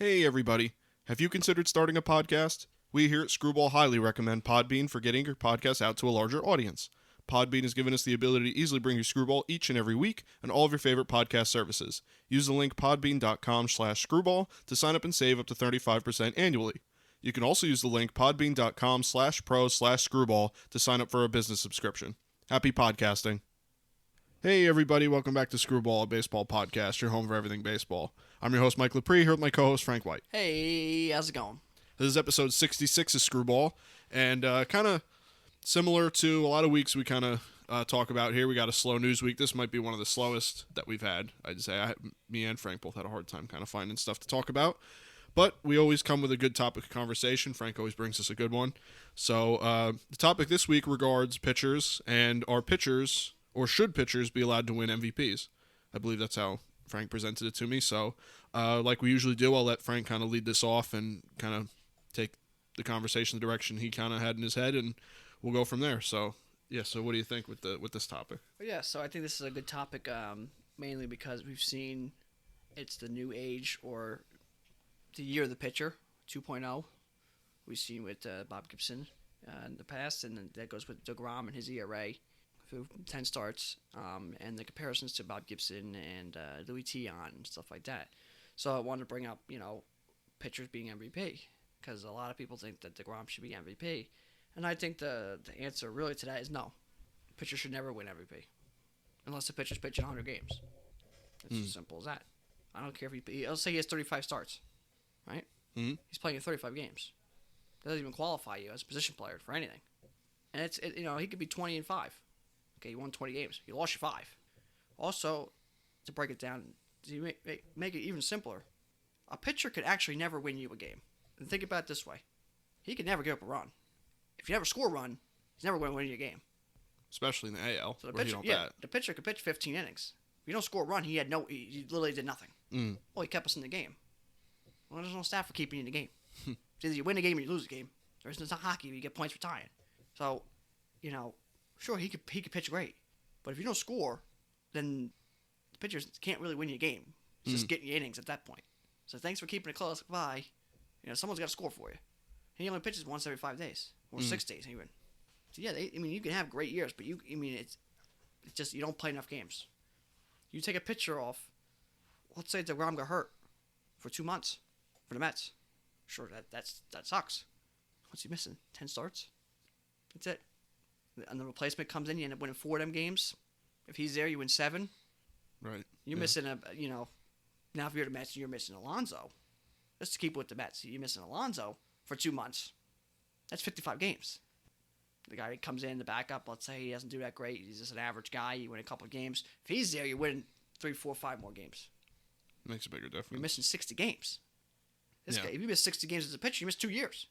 Hey everybody, have you considered starting a podcast? We here at Screwball highly recommend Podbean for getting your podcast out to a larger audience. Podbean has given us the ability to easily bring you Screwball each and every week on all of your favorite podcast services. Use the link podbean.com/screwball to sign up and save up to 35% annually. You can also use the link podbean.com/pro/screwball to sign up for a business subscription. Happy podcasting. Hey everybody, welcome back to Screwball, a baseball podcast, your home for everything baseball. I'm your host Mike Lepre, here with my co-host Frank White. Hey, how's it going? This is episode 66 of Screwball, and kind of similar to a lot of weeks we kind of talk about here. We got a slow news week. This might be one of the slowest that we've had. I'd say me and Frank both had a hard time kind of finding stuff to talk about, but we always come with a good topic of conversation. Frank always brings us a good one. So the topic this week regards pitchers, and are pitchers, or should pitchers be allowed to win MVPs? I believe that's how Frank presented it to me. So like we usually do, I'll let Frank kind of lead this off and kind of take the conversation the direction he kind of had in his head, and we'll go from there. So yeah, so what do you think with this topic? Yeah, so I think this is a good topic, mainly because we've seen it's the new age, or the year of the pitcher 2.0. We've seen with Bob Gibson in the past, and that goes with DeGrom and his ERA through 10 starts, and the comparisons to Bob Gibson and Louis Tion and stuff like that. So I wanted to bring up, pitchers being MVP, because a lot of people think that DeGrom should be MVP, and I think the answer really to that is no. Pitcher should never win MVP, unless the pitcher's pitching 100 games. It's as simple as that. I don't care if let's say he has 35 starts, right? Mm-hmm. He's playing in 35 games. That doesn't even qualify you as a position player for anything. And he could be 20-5. Okay, you won 20 games. You lost your 5. Also, to break it down, to make it even simpler, a pitcher could actually never win you a game. And think about it this way. He could never give up a run. If you never score a run, he's never going to win you a game. Especially in the AL, So the where pitcher, he don't bat. the pitcher could pitch 15 innings. If you don't score a run, he literally did nothing. Well, he kept us in the game. Well, there's no stat for keeping you in the game. It's either you win the game or you lose the game. There's not hockey where you get points for tying. So, sure, he could pitch great, but if you don't score, then the pitchers can't really win you a game. It's just getting you innings at that point. So thanks for keeping it close. Goodbye. Someone's got to score for you. He only pitches once every 5 days, or 6 days even. So yeah, you can have great years, but it's just you don't play enough games. You take a pitcher off. Let's say DeGrom got hurt for 2 months for the Mets. Sure, that sucks. What's he missing? 10 starts. That's it. And the replacement comes in, you end up winning 4 of them games. If he's there, you win 7. Right. You're missing now if you're the Mets, you're missing Alonso. Let's keep with the Mets. You're missing Alonso for 2 months. That's 55 games. The guy comes in, the backup, let's say he doesn't do that great. He's just an average guy. You win a couple of games. If he's there, you win 3, 4, 5 more games. Makes a bigger difference. You're missing 60 games. This guy, if you miss 60 games as a pitcher, you miss 2 years.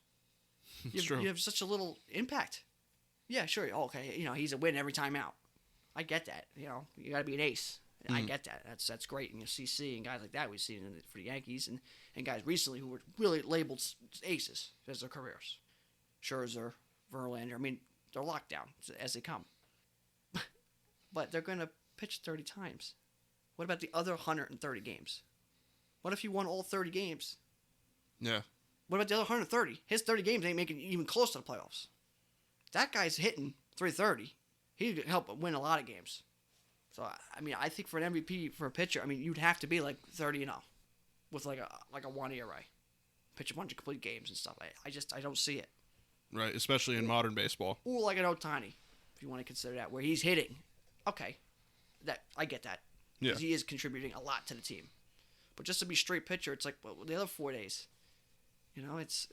You have such a little impact. Yeah, sure. Okay, he's a win every time out. I get that. You got to be an ace. I get that. That's great. And CC and guys like that we've seen for the Yankees and guys recently who were really labeled aces as their careers. Scherzer, Verlander. They're locked down as they come. But they're going to pitch 30 times. What about the other 130 games? What if you won all 30 games? Yeah. What about the other 130? His 30 games ain't making even close to the playoffs. That guy's hitting 330. He could help win a lot of games. So, I think for an MVP for a pitcher, you'd have to be like 30-0 with like a 1 ERA. Pitch a bunch of complete games and stuff. I don't see it. Right, especially in modern baseball. Or like an Ohtani, if you want to consider that, where he's hitting. Okay, I get that. Yeah. Because he is contributing a lot to the team. But just to be straight pitcher, it's like the other 4 days. It's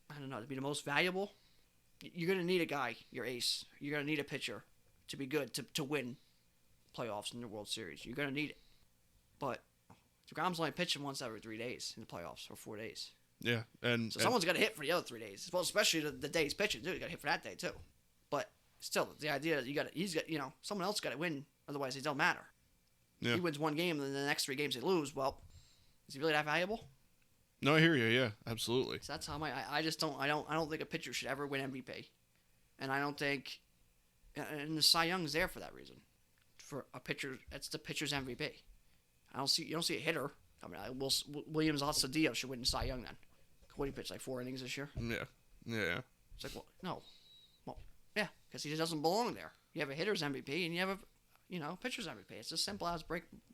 I don't know, to be the most valuable, you're going to need a guy, your ace. You're going to need a pitcher to be good, to win playoffs in the World Series. You're going to need it. But DeGrom's only pitching once every 3 days in the playoffs, or 4 days. Yeah, and someone's got to hit for the other 3 days. Well, especially the day he's pitching, too. You got to hit for that day, too. But still, the idea is someone else got to win, otherwise it don't matter. Yeah. He wins 1 game, and then the next 3 games they lose. Well, is he really that valuable? No, I hear you. Yeah, absolutely. So that's how I just don't. I don't think a pitcher should ever win MVP, and I don't think, and the Cy Young is there for that reason. For a pitcher, that's the pitcher's MVP. You don't see a hitter I mean, Williams Cedillo should win Cy Young then. What did he pitch, like 4 innings this year? Yeah. It's like, well, no. Well, yeah, because he just doesn't belong there. You have a hitter's MVP and you have a, pitcher's MVP. It's as simple as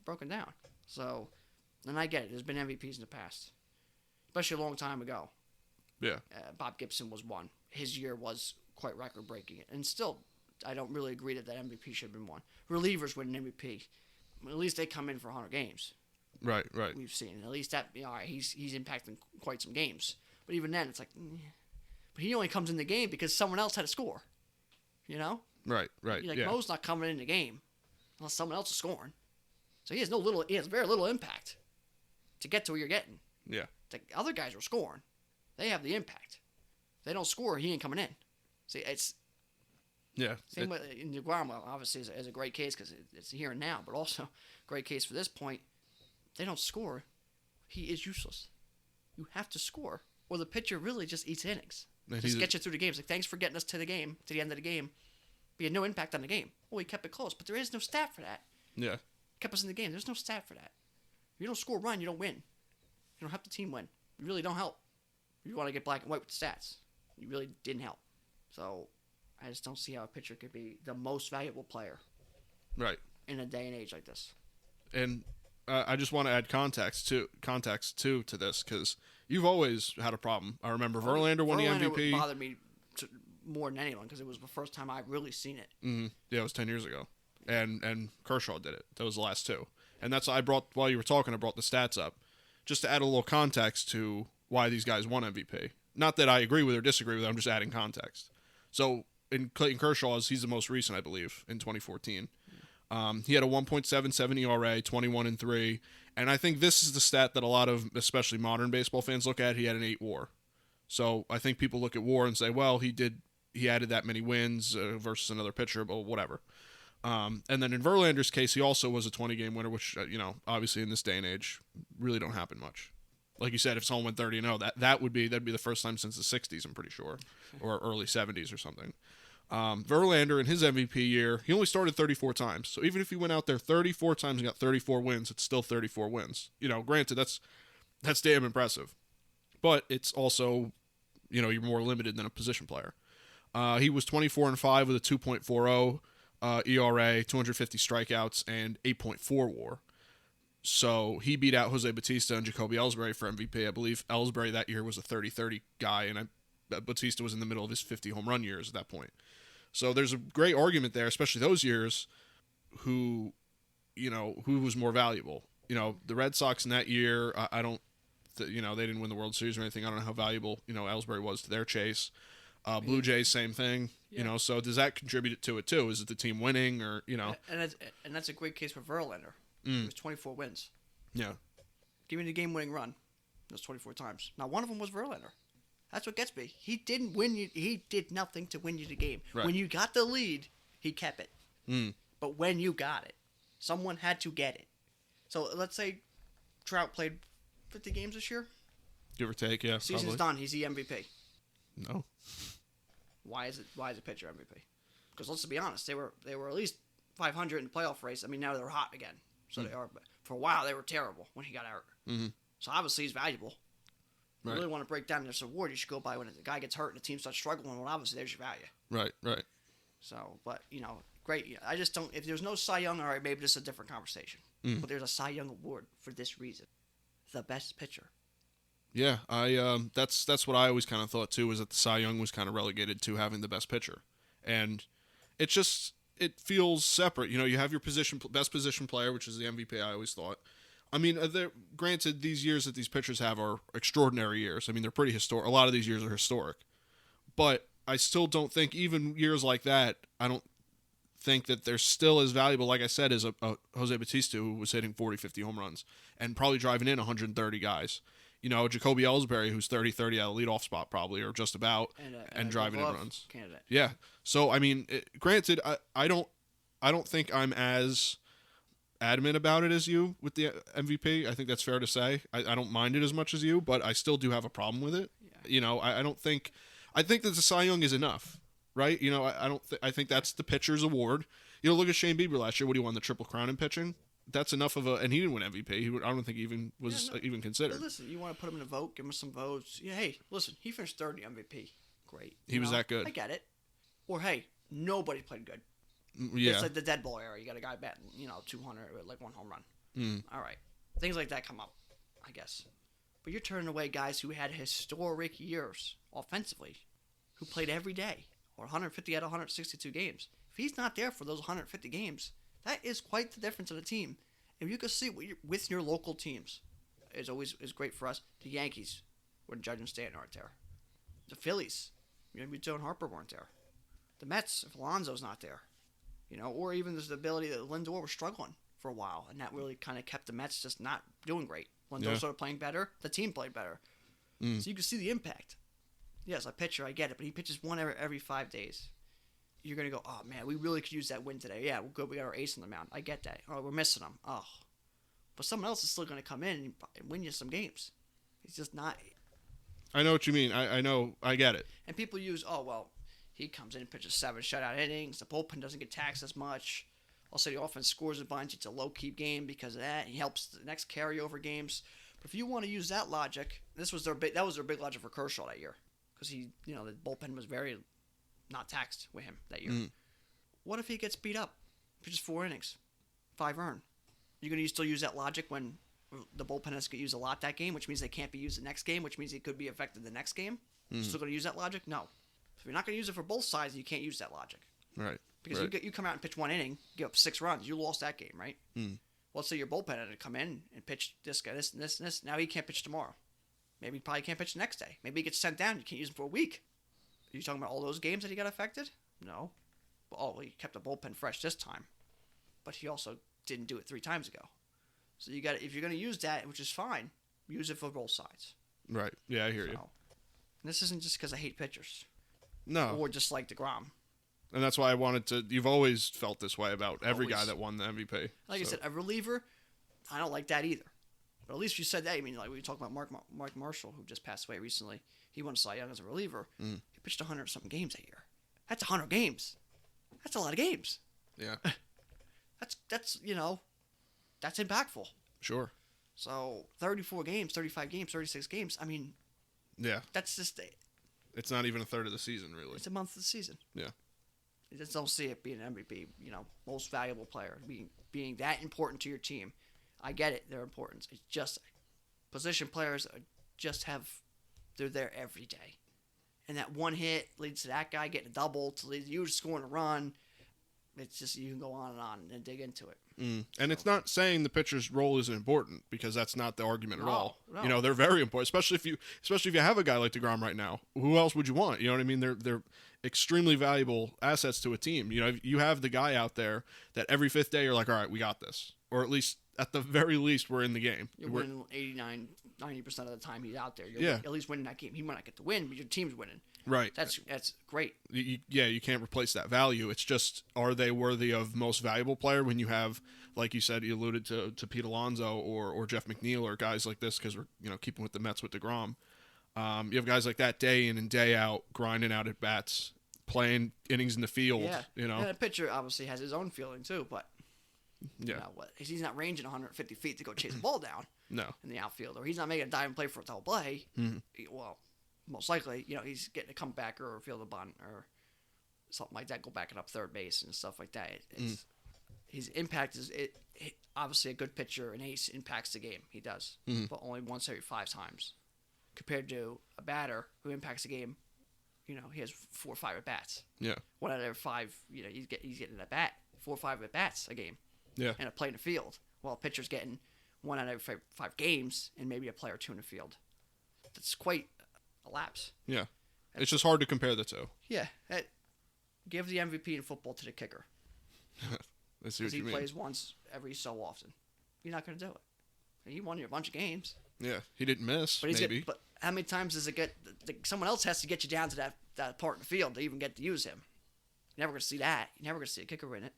broken down. So, and I get it. There's been MVPs in the past, especially a long time ago. Yeah. Bob Gibson was one. His year was quite record-breaking. And still, I don't really agree that MVP should have been one. Relievers win an MVP. At least they come in for 100 games. Right. We've seen. At least that, all right, he's impacting quite some games. But even then, it's like, but he only comes in the game because someone else had to score. Right. Like Mo's not coming in the game unless someone else is scoring. So he has very little impact to get to where you're getting. Yeah. The other guys are scoring. They have the impact. If they don't score, he ain't coming in. See, it's same way in DeGrom, obviously, is a great case because it's here and now, but also great case for this point. If they don't score, he is useless. You have to score, or the pitcher really just eats innings. Just get you through the games. Like, thanks for getting us to the end of the game. We had no impact on the game. Well, he kept it close, but there is no stat for that. Yeah. Kept us in the game. There's no stat for that. If you don't score a run, you don't win. You don't help the team win. You really don't help. You want to get black and white with the stats. You really didn't help. So I just don't see how a pitcher could be the most valuable player. Right. In a day and age like this. And I just want to add context too to this because you've always had a problem. I remember Verlander won the MVP. Verlander bothered me more than anyone because it was the first time I've really seen it. Mm-hmm. Yeah, it was 10 years ago. And Kershaw did it. That was the last two. And that's while you were talking, I brought the stats up just to add a little context to why these guys won MVP. Not that I agree with or disagree with it, I'm just adding context. So in Clayton Kershaw's, he's the most recent, I believe, in 2014. He had a 1.77 ERA, 21-3, and I think this is the stat that a lot of, especially modern baseball fans, look at. He had an 8 WAR. So I think people look at WAR and say, well, he added that many wins versus another pitcher, but whatever. And then in Verlander's case, he also was a 20-game winner, which obviously in this day and age really don't happen much. Like you said, if someone went 30-0, that'd be the first time since the 60s, I'm pretty sure, or early 70s or something. Verlander in his MVP year, he only started 34 times. So even if he went out there 34 times and got 34 wins, it's still 34 wins. Granted, that's damn impressive. But it's also, you're more limited than a position player. He was 24-5 with a 2.40 ERA, 250 strikeouts, and 8.4 WAR. So he beat out Jose Bautista and Jacoby Ellsbury for MVP. I believe Ellsbury that year was a 30-30 guy, and Bautista was in the middle of his 50 home run years at that point. So there's a great argument there, especially those years, who was more valuable. The Red Sox in that year, they didn't win the World Series or anything. I don't know how valuable, Ellsbury was to their chase. Blue Jays, same thing. Yeah. So does that contribute to it too? Is it the team winning or, And that's a great case for Verlander. It was 24 wins. Yeah. Give me the game-winning run. It was 24 times. Now, one of them was Verlander. That's what gets me. He didn't win you. He did nothing to win you the game. Right. When you got the lead, he kept it. But when you got it, someone had to get it. So let's say Trout played 50 games this year. Give or take, yeah. Season's done. He's the MVP. No. Why is it pitcher MVP? Because let's be honest, they were at least 500 in the playoff race. I mean, now they're hot again. So they are. But for a while, they were terrible when he got hurt. Mm-hmm. So obviously, he's valuable. Right. You really want to break down this award, you should go by when the guy gets hurt and the team starts struggling. Well, obviously, there's your value. Right. So, but, great. I just don't... If there's no Cy Young, all right, maybe this is a different conversation. But there's a Cy Young award for this reason. The best pitcher. Yeah, that's what I always kind of thought, too, was that the Cy Young was kind of relegated to having the best pitcher. And it feels separate. You have your best position player, which is the MVP, I always thought. I mean, granted, these years that these pitchers have are extraordinary years. I mean, they're pretty historic. A lot of these years are historic. But I still don't think, even years like that, I don't think that they're still as valuable, like I said, as a Jose Bautista, who was hitting 40, 50 home runs and probably driving in 130 guys. Jacoby Ellsbury, who's 30-30 at a leadoff spot probably, or just about, and driving in runs. Candidate. Yeah. So, I mean, granted, I don't think I'm as adamant about it as you with the MVP. I think that's fair to say. I don't mind it as much as you, but I still do have a problem with it. Yeah. I don't think... I think that the Cy Young is enough, right? I think that's the pitcher's award. Look at Shane Bieber last year. What, he won the Triple Crown in pitching? that's enough of a. And he didn't win MVP. I don't think he even was even considered. But listen, you want to put him in a vote, give him some votes. Yeah, hey, listen, he finished third in the MVP. Great. He was that good. I get it. Or hey, nobody played good. Yeah. It's like the dead ball era. You got a guy batting, 200 with like one home run. All right. Things like that come up, I guess. But you're turning away guys who had historic years offensively, who played every day, or 150 out of 162 games. If he's not there for those 150 games, that is quite the difference in a team. If you can see with your local teams, is great for us. The Yankees, when Judge and Stanton aren't there. The Phillies, maybe Joe and Harper weren't there. The Mets, if Alonso's not there. Or even there's the ability that Lindor was struggling for a while, and that really kind of kept the Mets just not doing great. Lindor started playing better, the team played better. So you can see the impact. Yes, a pitcher, I get it, but he pitches one every 5 days. You're going to go, oh, man, we really could use that win today. Yeah, we're good. We got our ace on the mound. I get that. Oh, we're missing him. Oh. But someone else is still going to come in and win you some games. He's just not. I know what you mean. I know. I get it. And people use, oh, well, he comes in and pitches 7 shutout innings. The bullpen doesn't get taxed as much. Also, the offense scores a bunch. It's a low-key game because of that. He helps the next carryover games. But if you want to use that logic, that was their big logic for Kershaw that year. Because the bullpen was very not taxed with him that year. What if he gets beat up? Pitches 4 innings, 5 earned. You're going to still use that logic when the bullpen has to get used a lot that game, which means they can't be used the next game, which means he could be affected the next game? Still going to use that logic? No. If you're not going to use it for both sides, you can't use that logic. Right. Because you come out and pitch 1 inning, give up 6 runs, you lost that game, right? Well, let's say your bullpen had to come in and pitch this guy, this, and this, and this. Now he can't pitch tomorrow. Maybe he probably can't pitch the next day. Maybe he gets sent down. You can't use him for a week. Are you talking about all those games that he got affected? No. Well, he kept the bullpen fresh this time. But he also didn't do it 3 times ago. So if you're going to use that, which is fine, use it for both sides. Right. Yeah, I hear you. And this isn't just because I hate pitchers. No. Or just like DeGrom. And that's why I wanted to. You've always felt this way about every guy that won the MVP. Like I said, a reliever, I don't like that either. But at least you said that. I mean, like we talked about Mark Marshall, who just passed away recently. He won Cy Young as a reliever. He pitched 100-something games that year. That's 100 games. That's a lot of games. Yeah. That's impactful. Sure. So 34 games, 35 games, 36 games. I mean, yeah. That's just it's not even a third of the season, really. It's a month of the season. Yeah. You just don't see it being an MVP, most valuable player, being that important to your team. I get it, their importance. It's just position players they're there every day. And that one hit leads to that guy getting a double, to lead you scoring a run. It's just, you can go on and dig into it. And it's not saying the pitcher's role isn't important, because that's not the argument at all. No. They're very important, especially if you have a guy like DeGrom right now. Who else would you want? You know what I mean? They're extremely valuable assets to a team. You have the guy out there that every 5th day you're like, all right, we got this, or at the very least we're in the game. You're winning 89, 90% of the time he's out there. You're at least winning that game. He might not get the win, but your team's winning. Right. That's great. You can't replace that value. It's just, are they worthy of most valuable player when you have, like you said, you alluded to Pete Alonso or Jeff McNeil or guys like this, because we're keeping with the Mets with DeGrom. You have guys like that day in and day out, grinding out at bats, playing innings in the field. Yeah. And a pitcher obviously has his own feeling too, but he's not ranging 150 feet to go chase a ball down. No. In the outfield, or he's not making a dive and play for a double play. Well, most likely, he's getting a comeback or a field a bunt or something like that, go back it up third base and stuff like that. His impact is obviously a good pitcher, an ace impacts the game. He does, but only once every 5 times, compared to a batter who impacts the game. He has 4 or 5 at bats. Yeah, 1 out of every 5. He's getting at bat 4 or 5 at bats a game. Yeah, and a play in the field. While a pitcher's getting 1 out of every 5 games and maybe a play or 2 in the field. That's quite a lapse. Yeah, it's just hard to compare the two. Yeah, give the MVP in football to the kicker. Because he plays once every so often. You're not going to do it. He won you a bunch of games. Yeah, he didn't miss. But how many times does it get? Someone else has to get you down to that part in the field to even get to use him. You're never going to see that. You're never going to see a kicker win it.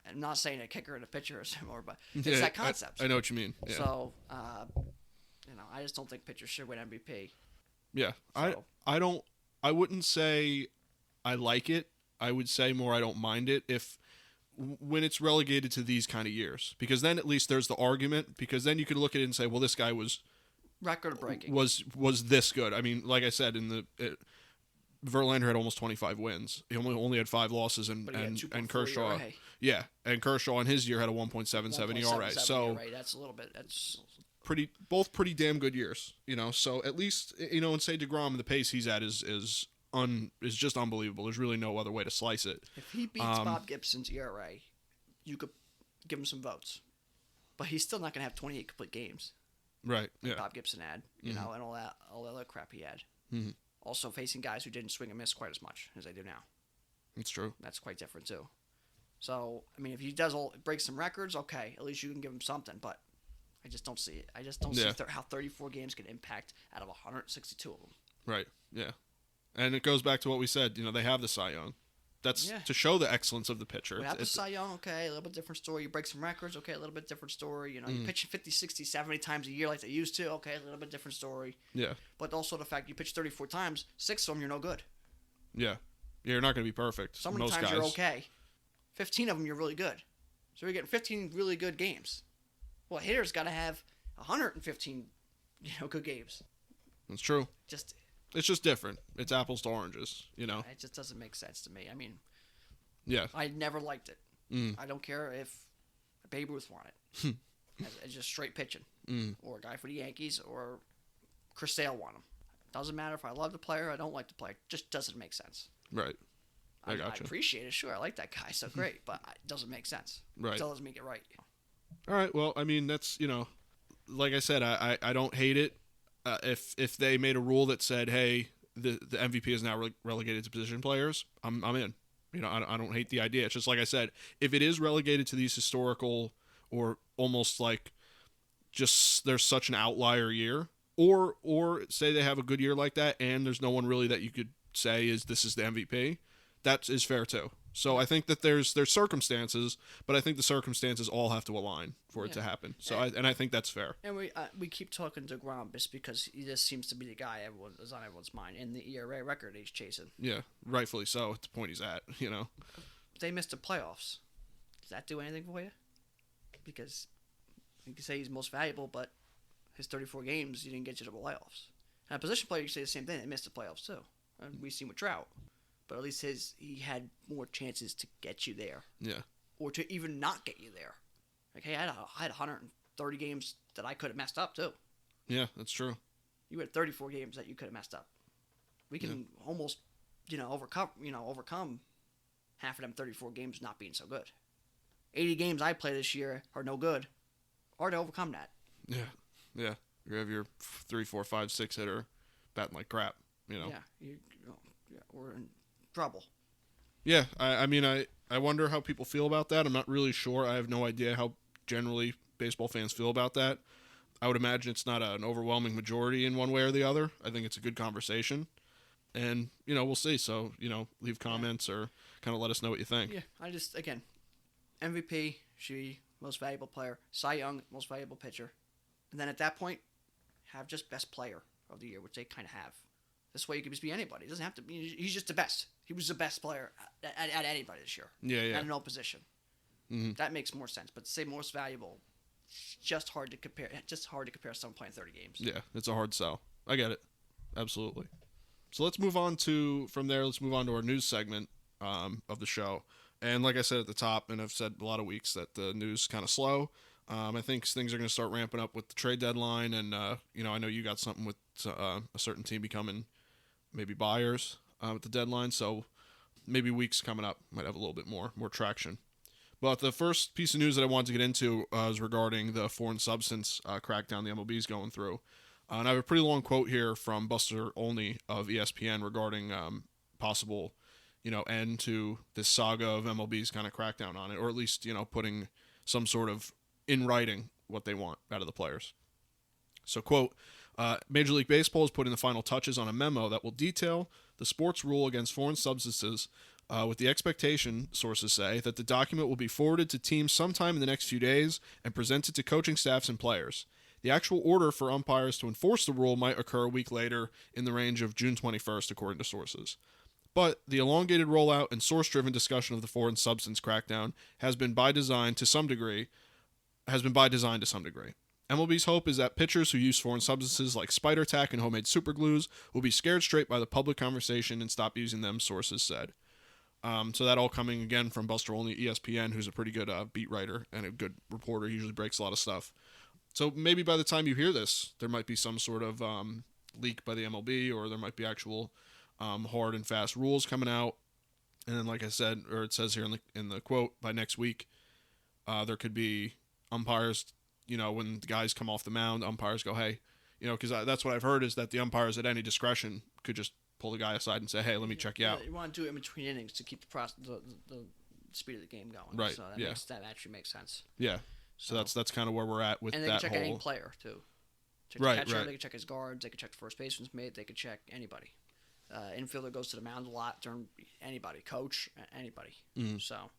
I'm not saying a kicker and a pitcher are similar, but it's that concept. I know what you mean. Yeah. So, I just don't think pitchers should win MVP. Yeah, so. I wouldn't say I like it. I would say more I don't mind it if when it's relegated to these kind of years, because then at least there's the argument, because then you could look at it and say, well, this guy was record breaking. Was this good? I mean, like I said, Verlander had almost 25 wins. He only had 5 losses, and Kershaw, ERA. yeah, and Kershaw in his year had a 1.77 ERA. So that's a little bit. That's both pretty damn good years, you know. So at least, you know, and say DeGrom, the pace he's at is just unbelievable. There's really no other way to slice it. If he beats Bob Gibson's ERA, you could give him some votes, but he's still not going to have 28 complete games. Right. Yeah. Bob Gibson had, you know, and all that other crap he had. Mm-hmm. Also facing guys who didn't swing and miss quite as much as they do now. It's true. That's quite different too. So I mean, if he breaks some records, okay, at least you can give him something. But I just don't see it. I just don't see how 34 games can impact out of 162 of them. Right. Yeah. And it goes back to what we said. You know, they have the Cy Young. That's to show the excellence of the pitcher. We have the Cy Young, okay, a little bit different story. You break some records, okay, a little bit different story. You know, you pitch 50, 60, 70 times a year like they used to, okay, a little bit different story. Yeah. But also the fact you pitch 34 times, 6 of them you're no good. Yeah. You're not going to be perfect. Some of the times you're okay. 15 of them you're really good. So you're getting 15 really good games. Well, a hitter's got to have 115, good games. That's true. It's just different. It's apples to oranges, you know. It just doesn't make sense to me. I mean, yeah, I never liked it. I don't care if Babe Ruth won it. It's just straight pitching. Or a guy for the Yankees or Chris Sale won them. Doesn't matter if I love the player or I don't like the player. It just doesn't make sense. Right. I gotcha. I appreciate it. Sure, I like that guy. So great. But it doesn't make sense. Right. It doesn't make it right. All right. Well, I mean, that's, like I said, I don't hate it. If they made a rule that said, hey, the MVP is now relegated to position players, I'm in. I don't hate the idea. It's just like I said, if it is relegated to these historical or almost like just there's such an outlier year, or say they have a good year like that and there's no one really that you could say this is the MVP, that is fair too. So I think that there's circumstances, but I think the circumstances all have to align for it to happen. So I think that's fair. And we keep talking to DeGrom just because he just seems to be the guy is on everyone's mind in the ERA record he's chasing. Yeah, rightfully so. At the point he's at, They missed the playoffs. Does that do anything for you? Because you can say he's most valuable, but his 34 games, he didn't get you to the playoffs. And a position player, you can say the same thing. They missed the playoffs too. And we've seen with Trout. But at least he had more chances to get you there. Yeah. Or to even not get you there. Like, hey, I had 130 games that I could have messed up, too. Yeah, that's true. You had 34 games that you could have messed up. We can almost, overcome half of them 34 games not being so good. 80 games I play this year are no good. Hard to overcome that. Yeah. Yeah. You have your 3, 4, 5, 6 hitter batting like crap, Yeah. We're in trouble. Yeah, I mean, I wonder how people feel about that. I'm not really sure. I have no idea how generally baseball fans feel about that. I would imagine it's not an overwhelming majority in one way or the other. I think it's a good conversation. And, we'll see. So, leave comments or kind of let us know what you think. Yeah, again, MVP, most valuable player. Cy Young, most valuable pitcher. And then at that point, have just best player of the year, which they kind of have. This way you could just be anybody. It doesn't have to be. He's just the best. He was the best player at anybody this year. Yeah. At no position. Mm-hmm. That makes more sense. But to say most valuable, it's just hard to compare. Just hard to compare someone playing 30 games. Yeah, it's a hard sell. I get it. Absolutely. So let's move on to our news segment of the show. And like I said at the top, and I've said a lot of weeks that the news is kind of slow. I think things are going to start ramping up with the trade deadline. And, I know you got something with a certain team becoming maybe buyers at the deadline, so maybe weeks coming up might have a little bit more traction. But the first piece of news that I wanted to get into is regarding the foreign substance crackdown the MLB is going through. And I have a pretty long quote here from Buster Olney of ESPN regarding possible, end to this saga of MLB's kind of crackdown on it, or at least, putting some sort of in writing what they want out of the players. So, quote, Major League Baseball is putting the final touches on a memo that will detail the sports rule against foreign substances with the expectation, sources say, that the document will be forwarded to teams sometime in the next few days and presented to coaching staffs and players. The actual order for umpires to enforce the rule might occur a week later in the range of June 21st, according to sources. But the elongated rollout and source-driven discussion of the foreign substance crackdown has been by design to some degree. MLB's hope is that pitchers who use foreign substances like spider tack and homemade superglues will be scared straight by the public conversation and stop using them, sources said. So that all coming again from Buster Olney, ESPN, who's a pretty good beat writer and a good reporter. He usually breaks a lot of stuff. So maybe by the time you hear this, there might be some sort of leak by the MLB, or there might be actual hard and fast rules coming out. And then, like I said, or it says here in the quote, by next week, there could be umpires. When the guys come off the mound, umpires go, hey, because that's what I've heard is that the umpires at any discretion could just pull the guy aside and say, hey, let me check you out. You want to do it in between innings to keep the speed of the game going. Right. So that actually makes sense. Yeah. So that's kind of where we're at with that whole. And they can check any player too. Check the catcher, they can check his guards, they can check the first baseman's mate, they can check anybody. Infielder goes to the mound a lot during anybody, coach, anybody. Mm-hmm. So.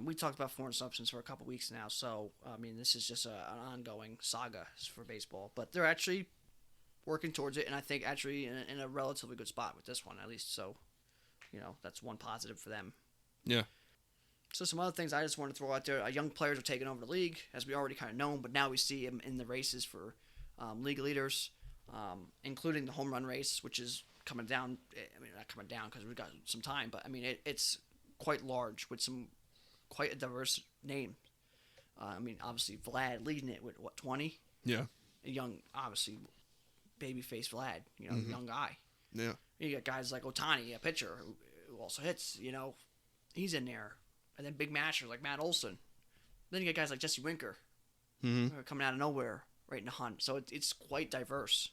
We talked about foreign substance for a couple weeks now, so this is just an ongoing saga for baseball. But they're actually working towards it, and I think actually in a relatively good spot with this one, at least. So, that's one positive for them. Yeah. So some other things I just want to throw out there: young players are taking over the league, as we already kind of known, but now we see them in the races for league leaders, including the home run race, which is coming down. Not coming down because we've got some time, but it's quite large with some. Quite a diverse name. Obviously Vlad leading it with 20. Yeah. A young, obviously, babyface Vlad. Young guy. Yeah. You got guys like Ohtani, a pitcher who also hits. He's in there, and then big mashers like Matt Olson. Then you got guys like Jesse Winker, coming out of nowhere right in the hunt. So it's quite diverse.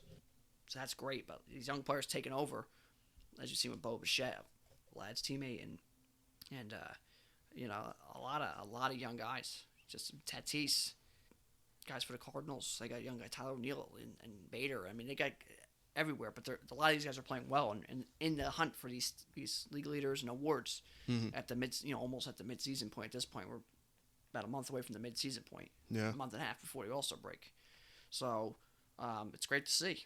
So that's great. But these young players taking over, as you see with Bo Bichette, Vlad's teammate, and a lot of young guys. Just Tatis, guys for the Cardinals. They got a young guy, Tyler O'Neill and Bader. They got everywhere. But a lot of these guys are playing well and in the hunt for these league leaders and awards at the almost at the mid-season point. At this point, we're about a month away from the mid-season point. Yeah, a month and a half before the All-Star break. So it's great to see.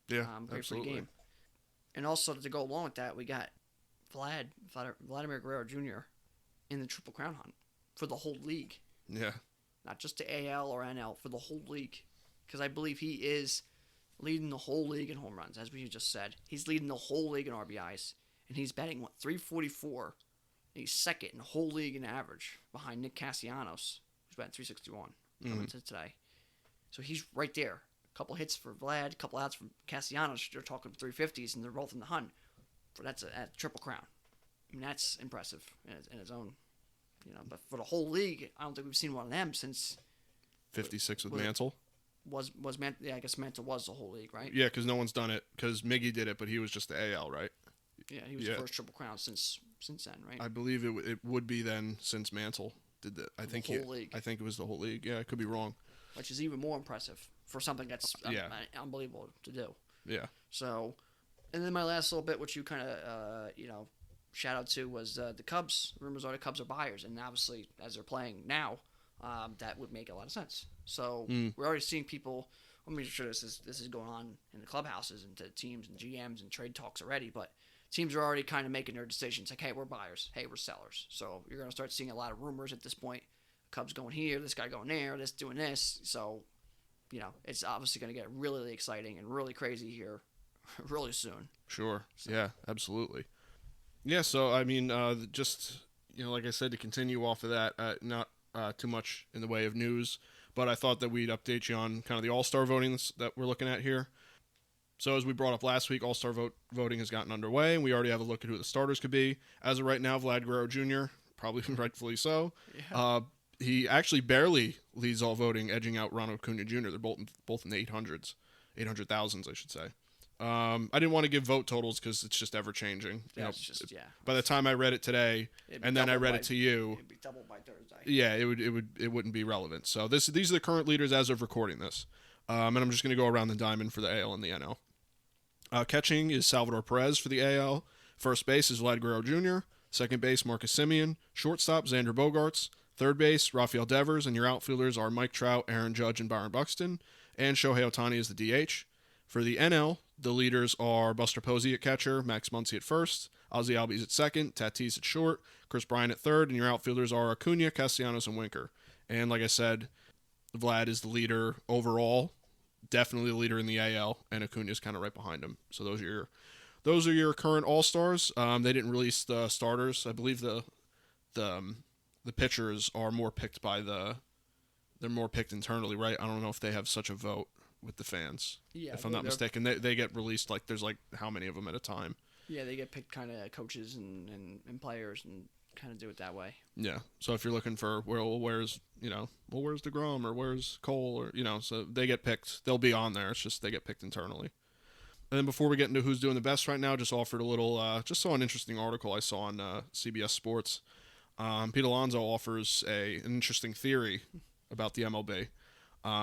Yeah, great absolutely. For the game. And also to go along with that, we got Vladimir Guerrero Jr. in the Triple Crown hunt for the whole league. Yeah. Not just the AL or NL, for the whole league. Because I believe he is leading the whole league in home runs, as we just said. He's leading the whole league in RBIs. And he's batting, 344. He's second in the whole league in average, behind Nick Castellanos, who's batting 361 coming to today. So he's right there. A couple hits for Vlad, a couple outs from Castellanos. They're talking 350s, and they're both in the hunt. That's a Triple Crown. That's impressive in its own, But for the whole league, I don't think we've seen one of them since 56 with Mantle. Was Mantle? Yeah, I guess Mantle was the whole league, right? Yeah, because no one's done it. Because Miggy did it, but he was just the AL, right? Yeah, he was the first Triple Crown since then, right? I believe it would be then since Mantle did that. I think the whole league. I think it was the whole league. Yeah, I could be wrong. Which is even more impressive for something that's unbelievable to do. Yeah. So, and then my last little bit, which you kind of shout out to, was the Cubs. Rumors are the Cubs are buyers, and obviously as they're playing now, that would make a lot of sense. So we're already seeing people. I'm sure this is going on in the clubhouses and to teams and GMs and trade talks already, but teams are already kind of making their decisions. Like, hey, we're buyers. Hey, we're sellers. So you're going to start seeing a lot of rumors at this point. Cubs going here, this guy going there, this doing this. So, it's obviously going to get really exciting and really crazy here really soon. Sure. So. Yeah, absolutely. Yeah, so, just, like I said, to continue off of that, not too much in the way of news, but I thought that we'd update you on kind of the All-Star voting that we're looking at here. So as we brought up last week, All-Star voting has gotten underway, and we already have a look at who the starters could be. As of right now, Vlad Guerrero Jr., probably rightfully so. Yeah. He actually barely leads all voting, edging out Ronald Acuna Jr. They're both in the 800,000s, I should say. I didn't want to give vote totals because it's just ever changing. By the time I read it today, and then I read it to you, it'd be doubled by Thursday. Yeah, it wouldn't be relevant. So these are the current leaders as of recording this, and I'm just going to go around the diamond for the AL and the NL. Catching is Salvador Perez for the AL. First base is Vlad Guerrero Jr. Second base Marcus Semien. Shortstop Xander Bogaerts. Third base Rafael Devers, and your outfielders are Mike Trout, Aaron Judge, and Byron Buxton. And Shohei Ohtani is the DH. For the NL, the leaders are Buster Posey at catcher, Max Muncy at first, Ozzie Albies at second, Tatis at short, Chris Bryant at third, and your outfielders are Acuna, Castellanos, and Winker. And like I said, Vlad is the leader overall, definitely the leader in the AL, and Acuna is kind of right behind him. So those are your current All-Stars. They didn't release the starters. I believe the pitchers are more picked they're more picked internally, right? I don't know if they have such a vote with the fans. Yeah, if I'm not mistaken, they get released there's how many of them at a time. Yeah, they get picked kind of coaches and players and kind of do it that way. Yeah. So if you're looking for where's DeGrom or where's Cole or so they get picked. They'll be on there. It's just they get picked internally. And then before we get into who's doing the best right now, just offered a little just saw an interesting article I saw on CBS Sports. Pete Alonso offers an interesting theory about the MLB.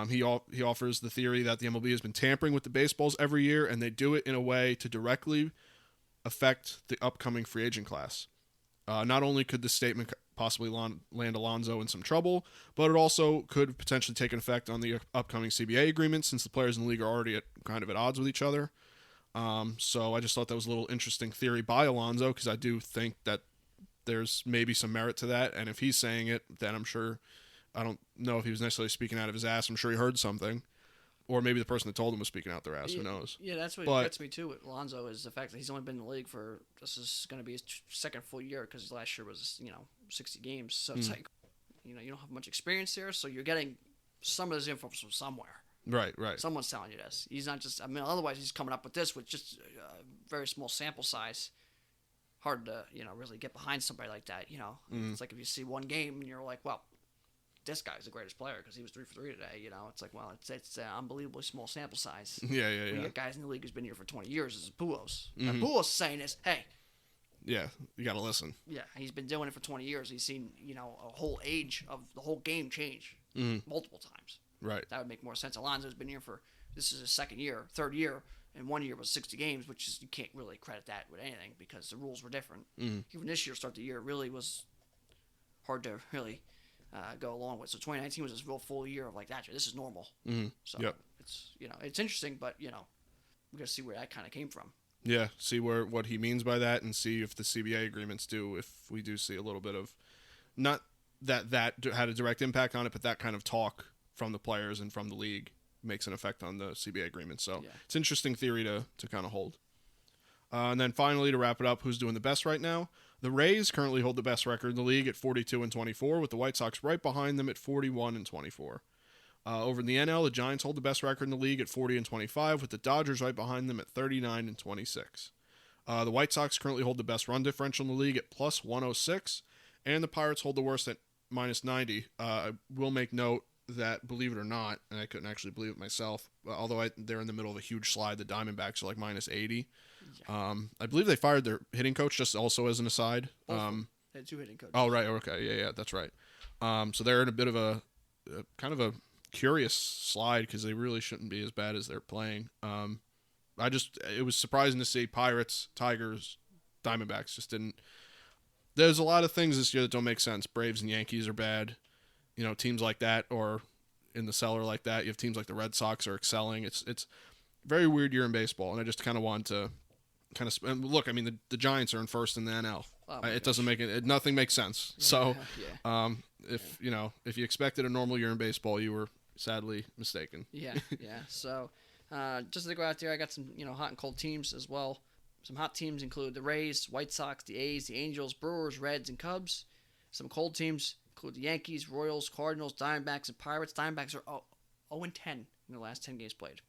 He offers the theory that the MLB has been tampering with the baseballs every year, and they do it in a way to directly affect the upcoming free agent class. Not only could this statement possibly land Alonso in some trouble, but it also could potentially take an effect on the upcoming CBA agreement, since the players in the league are already kind of at odds with each other. So I just thought that was a little interesting theory by Alonso, because I do think that there's maybe some merit to that, and if he's saying it, then I don't know if he was necessarily speaking out of his ass. I'm sure he heard something. Or maybe the person that told him was speaking out their ass. Who knows? Yeah, that's what gets me too with Alonso, is the fact that he's only been in the league for, this is going to be his second full year, because last year was 60 games. So it's like you don't have much experience there, so you're getting some of this info from somewhere. Right. Someone's telling you this. He's not just. Otherwise he's coming up with this with just a very small sample size. Hard to really get behind somebody like that. It's like if you see one game and you're like, well, this guy's the greatest player because he was 3 for 3 today. It's like, well, it's an unbelievably small sample size. Yeah. You got guys in the league who's been here for 20 years. This is Pujols. And Pujols saying is, hey. Yeah, you got to listen. Yeah, he's been doing it for 20 years. He's seen, a whole age of the whole game change multiple times. Right. That would make more sense. Alonso's been here this is his third year, and 1 year was 60 games, which is, you can't really credit that with anything because the rules were different. Even this year, start the year, really was hard to really go along with. So 2019 was this real full year of like, actually, this is normal. So it's it's interesting, but we got to see where that kind of came from. Yeah, see what he means by that, and see if the CBA agreements if we do see a little bit of, not that had a direct impact on it, but that kind of talk from the players and from the league makes an effect on the CBA agreement. So it's an interesting theory to kind of hold. And then finally, to wrap it up, who's doing the best right now? The Rays currently hold the best record in the league at 42-24, with the White Sox right behind them at 41-24. Over in the NL, the Giants hold the best record in the league at 40-25, with the Dodgers right behind them at 39-26. The White Sox currently hold the best run differential in the league at plus 106, and the Pirates hold the worst at minus 90. I will make note that, believe it or not, and I couldn't actually believe it myself, although they're in the middle of a huge slide, the Diamondbacks are like minus 80. Yeah. I believe they fired their hitting coach, just also as an aside. They had 2 hitting coaches. Oh, right. Okay. Yeah, that's right. So they're in a bit of a kind of a curious slide, because they really shouldn't be as bad as they're playing. It was surprising to see Pirates, Tigers, Diamondbacks just didn't. There's a lot of things this year that don't make sense. Braves and Yankees are bad. Teams like that, or in the cellar like that. You have teams like the Red Sox are excelling. It's a very weird year in baseball, and I just kind of wanted to look. I mean, the Giants are in first in the NL. It doesn't make it. Nothing makes sense. So, if you expected a normal year in baseball, you were sadly mistaken. Yeah. So, just to go out there, I got some hot and cold teams as well. Some hot teams include the Rays, White Sox, the A's, the Angels, Brewers, Reds, and Cubs. Some cold teams include the Yankees, Royals, Cardinals, Diamondbacks, and Pirates. Diamondbacks are 0-10 in the last 10 games played.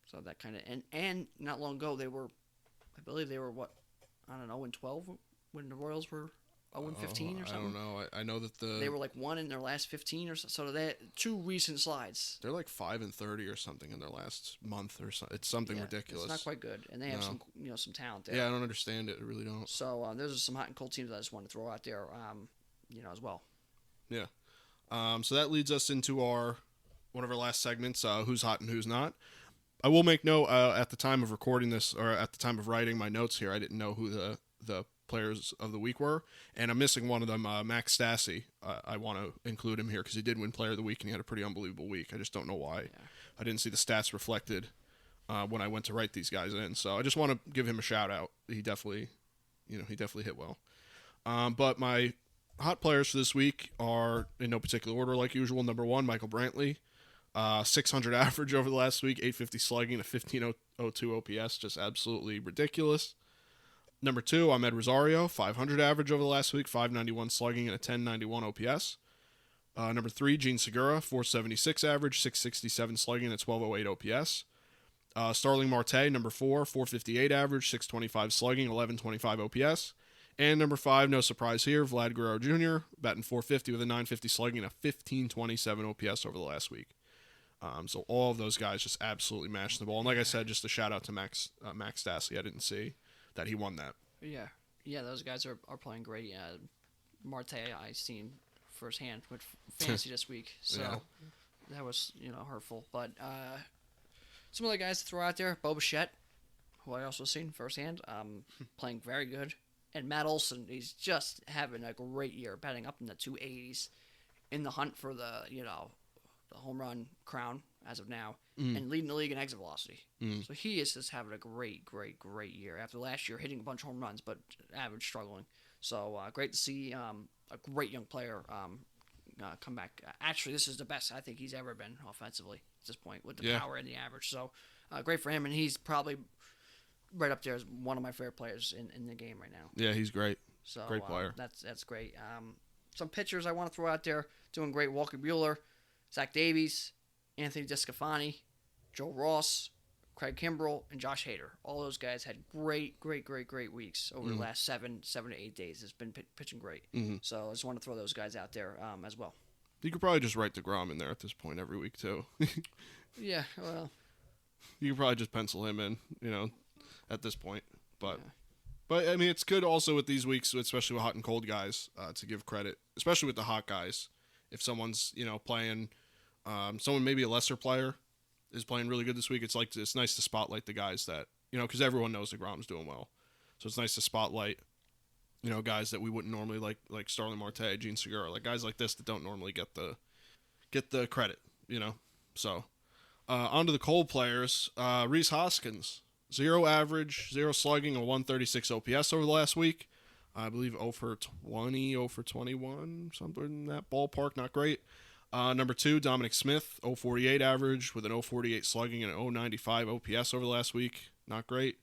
So that kind of and not long ago I believe they were 0-12 when the Royals were 0-15 or something. I don't know. I know that they were like 1 in their last 15 or so. So they had 2 recent slides. They're like 5-30 or something in their last month or so. It's something ridiculous. It's not quite good, and they have some talent there. Yeah, I don't understand it. I really don't. So those are some hot and cold teams I just want to throw out there, as well. Yeah. So that leads us into one of our last segments, who's hot and who's not. I will make note, at the time of recording this, or at the time of writing my notes here, I didn't know who the players of the week were, and I'm missing one of them, Max Stassi. I want to include him here because he did win Player of the Week, and he had a pretty unbelievable week. I just don't know why. Yeah. I didn't see the stats reflected when I went to write these guys in. So I just want to give him a shout out. He definitely hit well. But my hot players for this week are in no particular order, like usual. Number 1, Michael Brantley, 600 average over the last week, 850 slugging, a 1502 OPS, just absolutely ridiculous. Number 2, Ahmed Rosario, 500 average over the last week, 591 slugging, and a 1091 OPS. Number 3, Gene Segura, 476 average, 667 slugging, and a 1208 OPS. Starling Marte, number 4, 458 average, 625 slugging, 1125 OPS. And number 5, no surprise here, Vlad Guerrero Jr., batting 450 with a 950 slugging, and a 1527 OPS over the last week. So all of those guys just absolutely mashed the ball. And like I said, just a shout out to Max Stassi. I didn't see that he won that. Yeah, those guys are playing great. Marte, I seen firsthand with fantasy this week, so that was hurtful. But some other guys to throw out there, Bo Bichette, who I also seen firsthand, playing very good. And Matt Olson, he's just having a great year, batting up in the 280s, in the hunt for the the home run crown as of now, and leading the league in exit velocity. So he is just having a great year. After last year hitting a bunch of home runs, but average struggling. So great to see a great young player come back. Actually, this is the best I think he's ever been offensively at this point with the power and the average. So great for him, and he's probably right up there as one of my favorite players in the game right now. Yeah, he's great. So great player. That's great. Some pitchers I want to throw out there doing great: Walker Buehler, Zach Davies, Anthony DeSclafani, Joe Ross, Craig Kimbrell, and Josh Hader. All those guys had great weeks over the last 7 to 8 days. It's been pitching great. So I just want to throw those guys out there as well. You could probably just write DeGrom in there at this point every week too. Yeah, well, you could probably just pencil him in, at this point. But I mean, it's good also with these weeks, especially with hot and cold guys, to give credit, especially with the hot guys. If someone's playing, someone maybe a lesser player is playing really good this week, it's nice to spotlight the guys that because everyone knows DeGrom's doing well, so it's nice to spotlight guys that we wouldn't normally like Starling Marte, Gene Segura, like guys like this that don't normally get the credit, So on to the cold players. Rhys Hoskins, 0 average, 0 slugging, a 136 OPS over the last week. I believe 0 for 20, 0 for 21, something in that ballpark. Not great. Number 2, Dominic Smith, 048 average with an 048 slugging and an 095 OPS over the last week. Not great.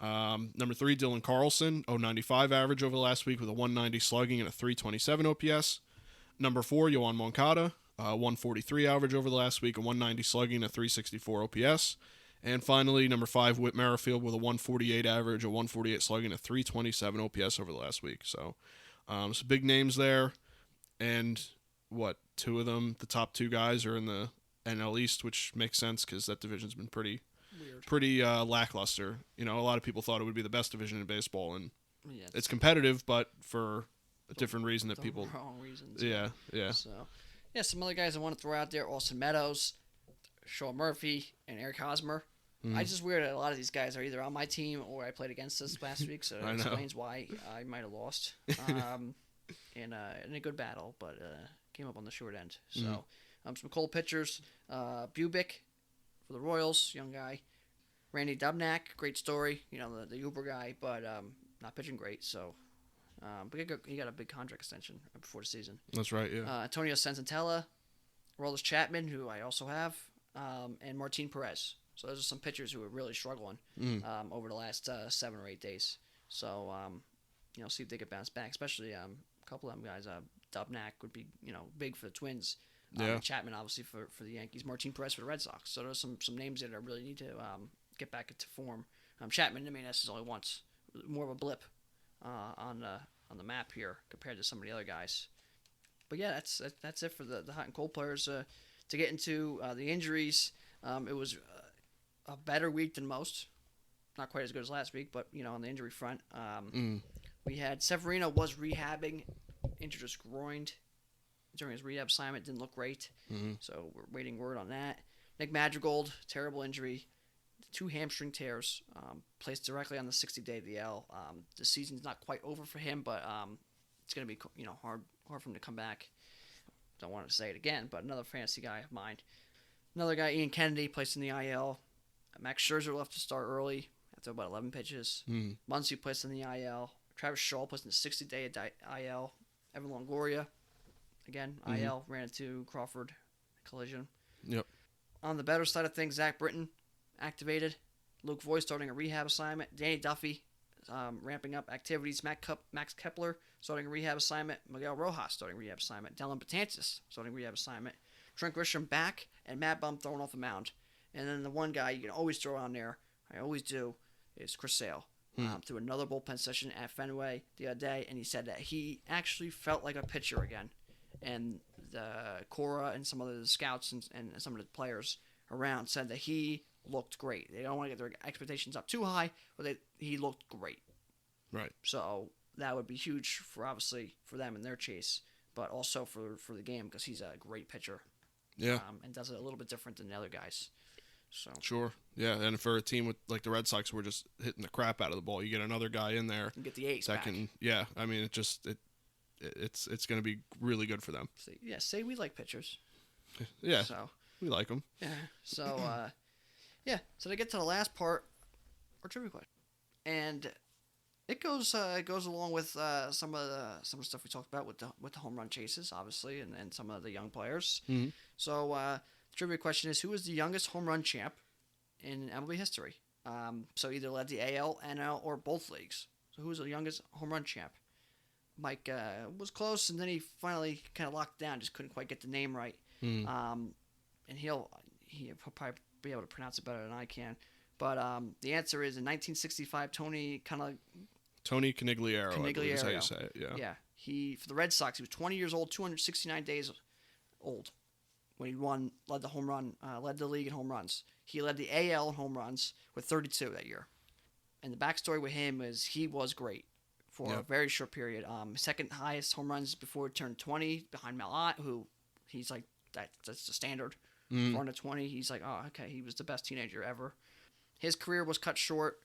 Number 3, Dylan Carlson, 095 average over the last week with a 190 slugging and a 327 OPS. Number 4, Yohan Moncada, 143 average over the last week, a 190 slugging and a 364 OPS. And finally, number 5, Whit Merrifield with a 148 average, a 148 slugging, a 327 OPS over the last week. So some big names there. And 2 of them, the top 2 guys are in the NL East, which makes sense because that division's been pretty lackluster. A lot of people thought it would be the best division in baseball, and it's competitive, but for a different reason that people... wrong reasons. Yeah. So, some other guys I want to throw out there, Austin Meadows, Sean Murphy, and Eric Hosmer. I just weird that a lot of these guys are either on my team or I played against this last week, so that explains why I might have lost. In a good battle, but came up on the short end. So some cold pitchers. Bubic for the Royals, young guy. Randy Dubnak, great story. The Uber guy, but not pitching great. So, but he got a big contract extension before the season. That's right, yeah. Antonio Senzatella, Roldis Chapman, who I also have, and Martin Perez. So those are some pitchers who are really struggling over the last 7 or 8 days. So, see if they could bounce back, especially a couple of them guys. Dubnak would be, big for the Twins. Chapman, obviously, for the Yankees. Martin Perez for the Red Sox. So there's some names that I really need to get back into form. Chapman, this is only once. More of a blip on the map here compared to some of the other guys. But, yeah, that's it for the hot and cold players. To get into the injuries, it was a better week than most. Not quite as good as last week, but, on the injury front. We had Severino was rehabbing, injured his groin during his rehab assignment. Didn't look great, so we're waiting word on that. Nick Madrigal, terrible injury, 2 hamstring tears, placed directly on the 60-day DL. The season's not quite over for him, but it's going to be hard for him to come back. Don't want to say it again, but another fantasy guy of mine. Another guy, Ian Kennedy, placed in the IL. Max Scherzer left to start early after about 11 pitches. Muncy placed in the IL. Travis Shaw placed in the 60-day IL. Evan Longoria, again, IL, ran into Crawford collision. Yep. On the better side of things, Zach Britton activated. Luke Voigt starting a rehab assignment. Danny Duffy ramping up activities. Max Kepler starting a rehab assignment. Miguel Rojas starting a rehab assignment. Dylan Betances starting a rehab assignment. Trent Grisham back, and Matt Bum thrown off the mound. And then the one guy you can always throw on there, I always do, is Chris Sale. Through another bullpen session at Fenway the other day, and he said that he actually felt like a pitcher again. And the Cora and some of the scouts and some of the players around said that he looked great. They don't want to get their expectations up too high, but he looked great. Right. So that would be huge for obviously for them in their chase, but also for the game because he's a great pitcher. Yeah. And does it a little bit different than the other guys. So Sure. Yeah, and for a team with like the Red Sox, we're just hitting the crap out of the ball. You get another guy in there you get the ace that back. can. Yeah, I mean, it's going to be really good for them. Say we like pitchers. Yeah. So We like them. yeah. So So to get to the last part, our trivia question, and it goes along with some of the stuff we talked about with the home run chases, obviously, and some of the young players. Mm-hmm. So the trivia question is, who is the youngest home run champ in MLB history? So either led the AL, NL, or both leagues. So who is the youngest home run champ? Mike was close, and then he finally kind of locked down, just couldn't quite get the name right. And he'll probably be able to pronounce it better than I can. But the answer is in 1965, Tony Conigliaro. I believe is how you say it. Yeah. Yeah. He for the Red Sox, he was 20 years old, 269 days old when he led the league in home runs. He led the AL in home runs with 32 that year. And the backstory with him is he was great for a very short period. Second highest home runs before he turned 20 behind Mel Ott, who he's like that's the standard. For under 20, he's like, oh, okay, he was the best teenager ever. His career was cut short,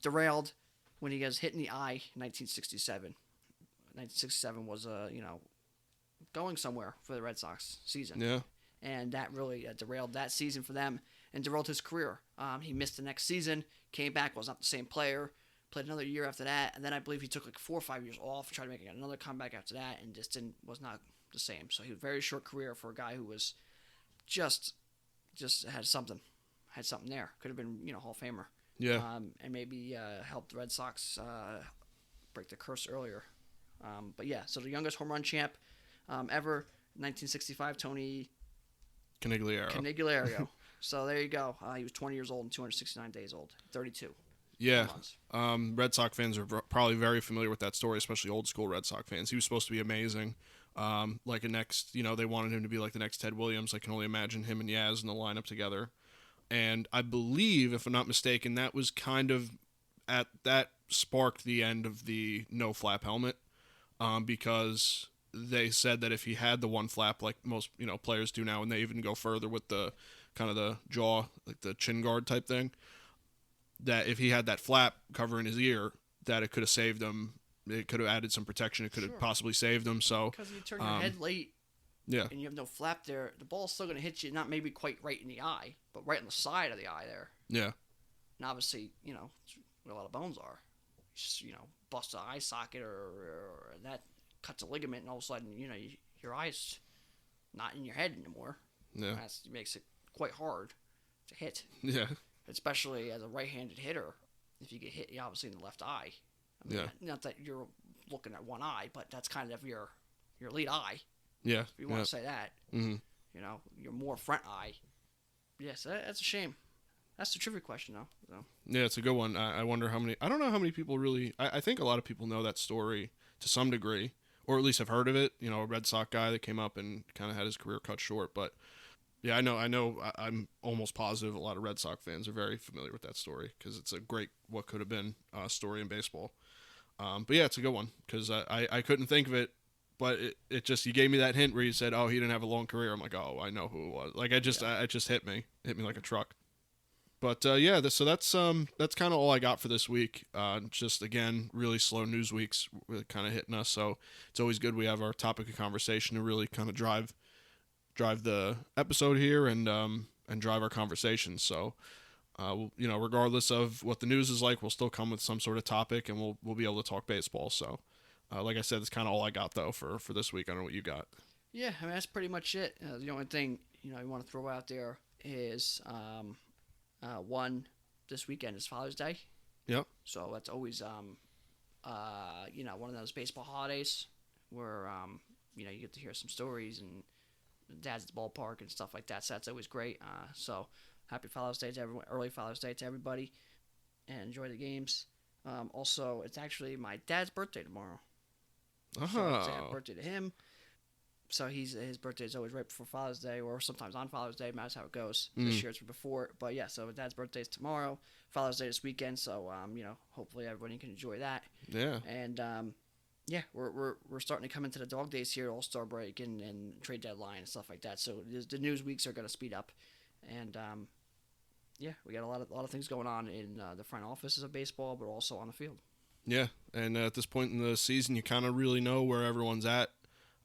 derailed when he was hit in the eye in 1967. 1967 was going somewhere for the Red Sox season. Yeah. And that really derailed that season for them and derailed his career. He missed the next season, came back, was not the same player, played another year after that, and then I believe he took like 4 or 5 years off, tried to make another comeback after that, and just was not the same. So he was a very short career for a guy who was just had something there. Could have been Hall of Famer. Yeah. And maybe helped the Red Sox break the curse earlier. But yeah, so the youngest home run champ ever, 1965, Tony Conigliaro. So there you go. He was 20 years old and 269 days old. 32. Yeah. Red Sox fans are probably very familiar with that story, especially old school Red Sox fans. He was supposed to be amazing. Like they wanted him to be like the next Ted Williams. I can only imagine him and Yaz in the lineup together. And I believe, if I'm not mistaken, that was kind of that sparked the end of the no flap helmet, because they said that if he had the one flap, like most players do now, and they even go further with the kind of the jaw, like the chin guard type thing, that if he had that flap covering his ear, that it could have saved him. It could have added some protection. It could have possibly saved him. So because you turn your head late, yeah, and you have no flap there, the ball's still going to hit you. Not maybe quite right in the eye, but right on the side of the eye there. Yeah. And obviously, where a lot of bones are. Just, bust an eye socket or that cuts a ligament, and all of a sudden, your eye's not in your head anymore. Yeah. That makes it quite hard to hit. Yeah. Especially as a right-handed hitter, if you get hit, obviously in the left eye. I mean, not that you're looking at one eye, but that's kind of your lead eye. Yeah. If you want to say that. Mm-hmm. Your more front eye. Yes, that's a shame. That's the trivia question, though. So. Yeah, it's a good one. I wonder how many. I don't know how many people really. I think a lot of people know that story to some degree, or at least have heard of it. A Red Sox guy that came up and kind of had his career cut short. But yeah, I know. I'm almost positive a lot of Red Sox fans are very familiar with that story because it's a great what could have been story in baseball. But yeah, it's a good one because I couldn't think of it, but it just, you gave me that hint where you said, oh, he didn't have a long career. I'm like, oh, I know who it was. Like it just hit me like a truck. But yeah, so that's kind of all I got for this week. Just again, really slow news weeks really kind of hitting us. So it's always good we have our topic of conversation to really kind of drive the episode here and drive our conversation. So regardless of what the news is like, we'll still come with some sort of topic, and we'll be able to talk baseball. So, like I said, that's kind of all I got though for this week. I don't know what you got. Yeah, I mean that's pretty much it. The only thing I want to throw out there is one this weekend is Father's Day. Yep. So that's always one of those baseball holidays where you get to hear some stories and dad's at the ballpark and stuff like that. So that's always great. So happy Father's Day to everyone, early Father's Day to everybody, and enjoy the games. Also, it's actually my dad's birthday tomorrow. Oh. So it's happy birthday to him. So his birthday is always right before Father's Day, or sometimes on Father's Day. Matters how it goes. This year it's before, but yeah. So Dad's birthday is tomorrow. Father's Day this weekend. So hopefully everybody can enjoy that. Yeah. And yeah, we're starting to come into the dog days here, All-Star break and trade deadline and stuff like that. So the news weeks are going to speed up, and yeah, we got a lot of things going on in the front offices of baseball, but also on the field. Yeah, and at this point in the season, you kind of really know where everyone's at.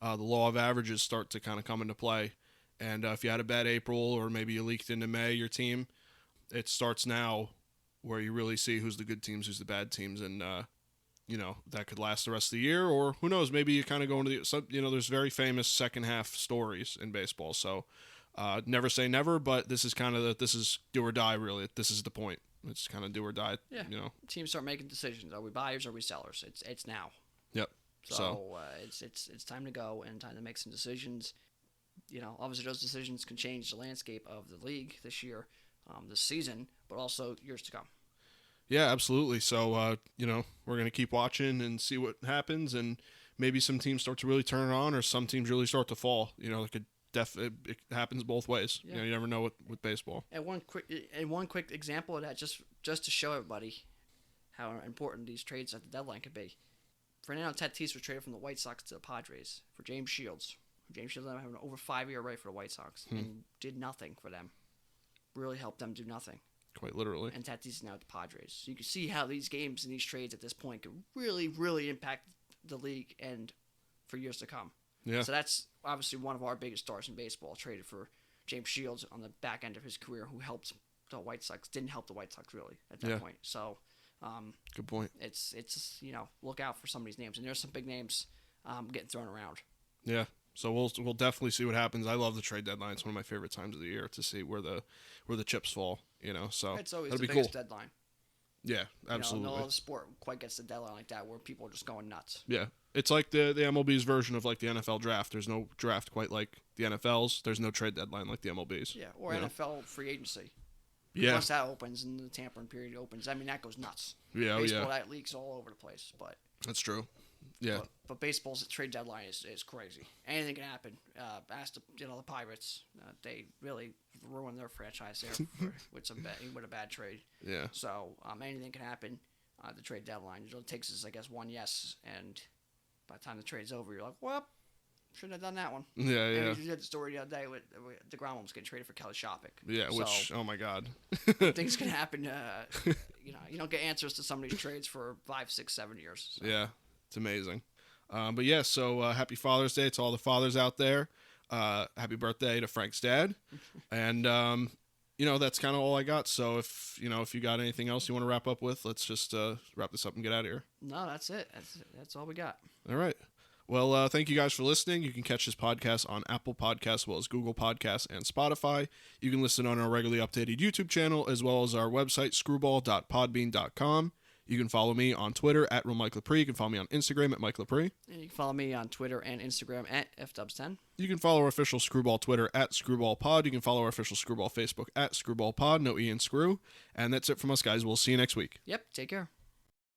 The law of averages start to kind of come into play. And if you had a bad April or maybe you leaked into May, your team, it starts now where you really see who's the good teams, who's the bad teams. And, that could last the rest of the year. Or who knows, maybe you kind of go into there's very famous second half stories in baseball. So never say never, but this is this is do or die, really. This is the point. It's kind of do or die. Yeah. Teams start making decisions. Are we buyers or are we sellers? It's now. Yep. So it's time to go and time to make some decisions. Obviously those decisions can change the landscape of the league this year, this season, but also years to come. Yeah, absolutely. So, we're going to keep watching and see what happens, and maybe some teams start to really turn it on, or some teams really start to fall. It happens both ways. Yeah. You never know with baseball. And one quick example of that, just to show everybody how important these trades at the deadline could be. Fernando Tatis was traded from the White Sox to the Padres for James Shields. James Shields having an over 5-year rate for the White Sox and did nothing for them. Really helped them do nothing. Quite literally. And Tatis is now at the Padres. So you can see how these games and these trades at this point could really, really impact the league and for years to come. Yeah. So that's obviously one of our biggest stars in baseball, traded for James Shields on the back end of his career, who helped the White Sox. Didn't help the White Sox really at that point. So good point. It's look out for some of these names, and there's some big names getting thrown around. Yeah. So we'll definitely see what happens. I love the trade deadline. It's one of my favorite times of the year to see where the chips fall. So it's always that'll the be biggest cool. deadline. Yeah, absolutely. No other sport quite gets the deadline like that, where people are just going nuts. Yeah, it's like the MLB's version of like the NFL draft. There's no draft quite like the NFL's. There's no trade deadline like the MLB's. Yeah, or NFL free agency. Yeah. Once that opens and the tampering period opens, I mean that goes nuts. Yeah, baseball that leaks all over the place, but that's true. Yeah, but baseball's trade deadline is crazy. Anything can happen. Ask the Pirates, they really ruined their franchise there with a bad trade. Yeah. So anything can happen. The trade deadline. It only takes us, I guess, one yes, and by the time the trade's over, you're like, well, shouldn't have done that one. Yeah, yeah. You did the story the other day with DeGrom was getting traded for Kelly Shopping. Yeah, which, oh my God. Things can happen. You don't get answers to some of these trades for 5, 6, 7 years. So. Yeah, it's amazing. But yeah, so happy Father's Day to all the fathers out there. Happy birthday to Frank's dad. And, that's kind of all I got. So if you got anything else you want to wrap up with, let's just wrap this up and get out of here. No, that's it. That's all we got. All right. Well, thank you guys for listening. You can catch this podcast on Apple Podcasts, as well as Google Podcasts and Spotify. You can listen on our regularly updated YouTube channel, as well as our website, screwball.podbean.com. You can follow me on Twitter at @RealMikeLepre. You can follow me on Instagram at Mike Lepre. And you can follow me on Twitter and Instagram at FDubs10. You can follow our official Screwball Twitter at ScrewballPod. You can follow our official Screwball Facebook at ScrewballPod. No E in Screw. And that's it from us, guys. We'll see you next week. Yep. Take care.